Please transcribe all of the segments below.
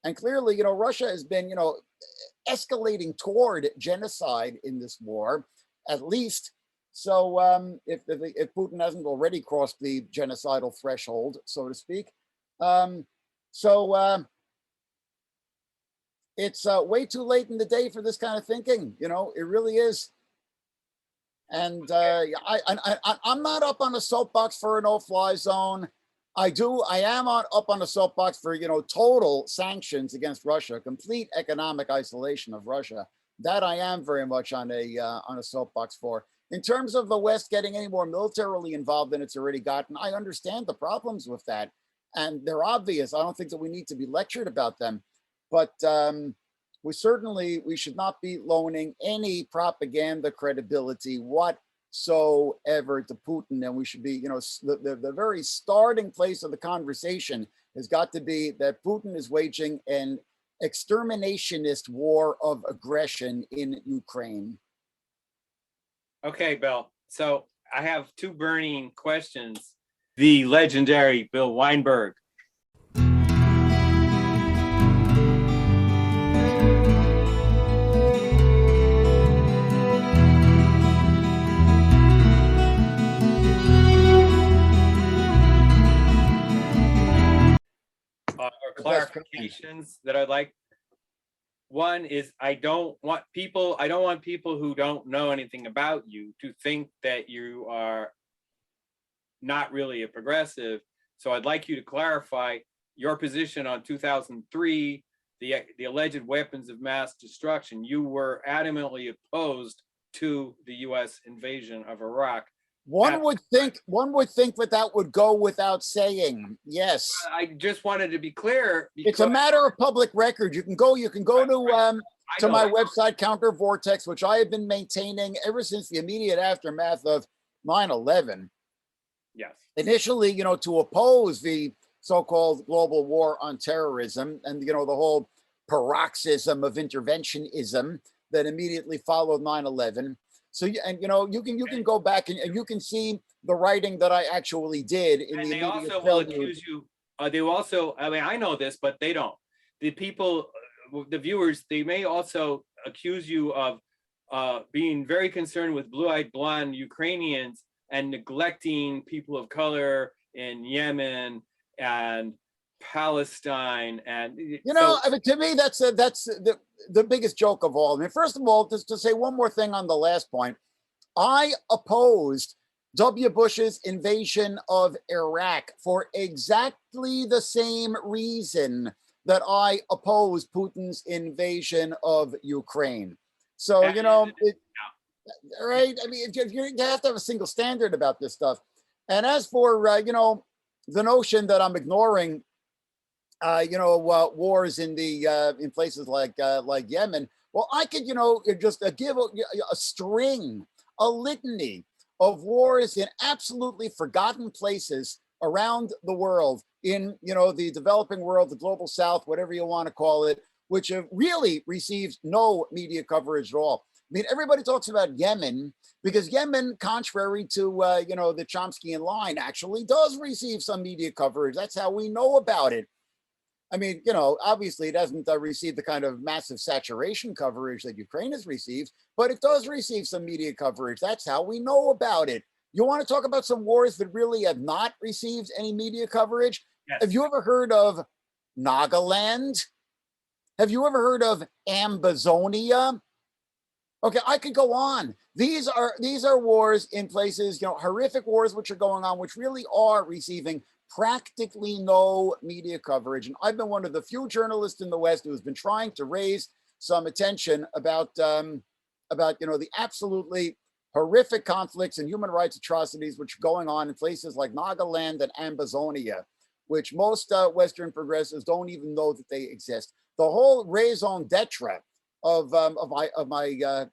And clearly, Russia has been, escalating toward genocide in this war, at least. So if Putin hasn't already crossed the genocidal threshold, so to speak, it's way too late in the day for this kind of thinking. It really is. And I'm not up on a soapbox for a no-fly zone. I am up on a soapbox for, total sanctions against Russia, complete economic isolation of Russia. That I am very much on a soapbox for. In terms of the West getting any more militarily involved than it's already gotten, I understand the problems with that. And they're obvious. I don't think that we need to be lectured about them. But we should not be loaning any propaganda credibility whatsoever to Putin. And we should be, the very starting place of the conversation has got to be that Putin is waging an exterminationist war of aggression in Ukraine. Okay, Bill. So I have two burning questions. The legendary Bill Weinberg. Clarifications that I'd like. One is I don't want people who don't know anything about you to think that you are not really a progressive. So I'd like you to clarify your position on 2003, the alleged weapons of mass destruction. You were adamantly opposed to the US invasion of Iraq. One would think that would go without saying. Yes. I just wanted to be clear. It's a matter of public record. You can go to my website, Counter Vortex, which I have been maintaining ever since the immediate aftermath of 9/11. Yes. Initially, to oppose the so-called global war on terrorism and, the whole paroxysm of interventionism that immediately followed 9/11. So, you can go back and you can see the writing that I actually did in the immediate also will accuse you. They also, I mean, I know this, but they don't. The people, the viewers, they may also accuse you of being very concerned with blue-eyed blonde Ukrainians and neglecting people of color in Yemen and Palestine. And I mean, to me, that's the biggest joke of all. I mean, first of all, just to say one more thing on the last point, I opposed W. Bush's invasion of Iraq for exactly the same reason that I opposed Putin's invasion of Ukraine. So, right? I mean, you have to have a single standard about this stuff. And as for, the notion that I'm ignoring wars in places like Yemen. Well, I could, just give a litany of wars in absolutely forgotten places around the world, in, the developing world, the global South, whatever you want to call it, which have really received no media coverage at all. I mean, everybody talks about Yemen because Yemen, contrary to, the Chomskyan line, actually does receive some media coverage. That's how we know about it. I mean, obviously it hasn't received the kind of massive saturation coverage that Ukraine has received, but it does receive some media coverage. That's how we know about it. You want to talk about some wars that really have not received any media coverage? Yes. Have you ever heard of Nagaland? Have you ever heard of Ambazonia? Okay, I could go on. These are wars in places, horrific wars which are going on, which really are receiving practically no media coverage. And I've been one of the few journalists in the West who has been trying to raise some attention about the absolutely horrific conflicts and human rights atrocities which are going on in places like Nagaland and Ambazonia, which most Western progressives don't even know that they exist. The whole raison d'etre of my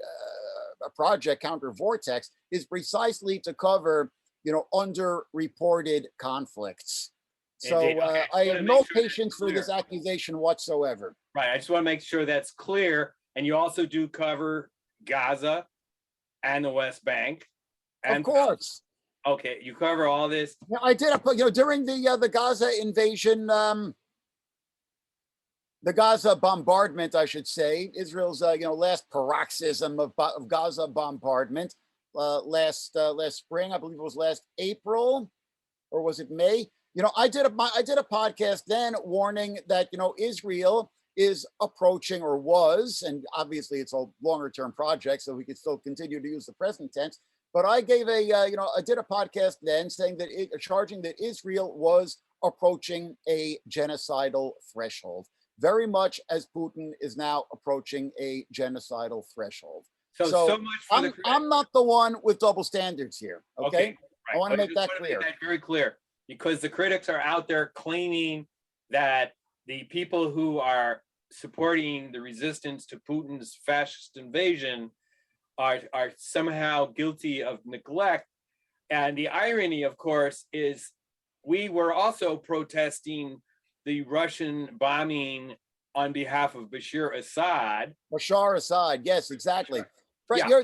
project, Counter Vortex, is precisely to cover underreported conflicts. So I have no patience for this accusation whatsoever. Right. I just want to make sure that's clear. And you also do cover Gaza and the West Bank. And of course. Okay, you cover all this. Yeah, I did. During the Gaza invasion, the Gaza bombardment, I should say, Israel's last paroxysm of Gaza bombardment last spring. I believe it was last April, or was it May? I did a podcast then warning that Israel is approaching, or was, and obviously it's a longer term project, so we could still continue to use the present tense. But I gave I did a podcast then saying that charging that Israel was approaching a genocidal threshold, very much as Putin is now approaching a genocidal threshold. So much for I'm not the one with double standards here. Okay, right. I want to make that clear. Make that very clear, because the critics are out there claiming that the people who are supporting the resistance to Putin's fascist invasion are somehow guilty of neglect. And the irony, of course, is we were also protesting the Russian bombing on behalf of Bashar Assad. Bashar Assad, yes, exactly. Yeah.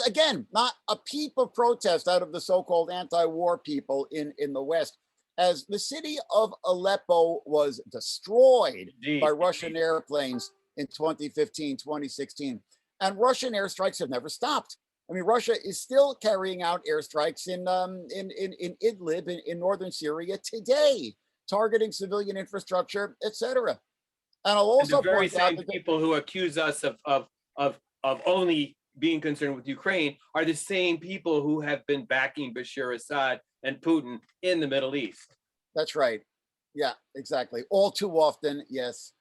Again, not a peep of protest out of the so-called anti-war people in the West, as the city of Aleppo was destroyed by Russian airplanes in 2015, 2016. And Russian airstrikes have never stopped. I mean, Russia is still carrying out airstrikes in Idlib in northern Syria today, targeting civilian infrastructure, etc. And I'll also point out that people who accuse us of only being concerned with Ukraine are the same people who have been backing Bashar Assad and Putin in the Middle East. That's right. Yeah, exactly. All too often, yes.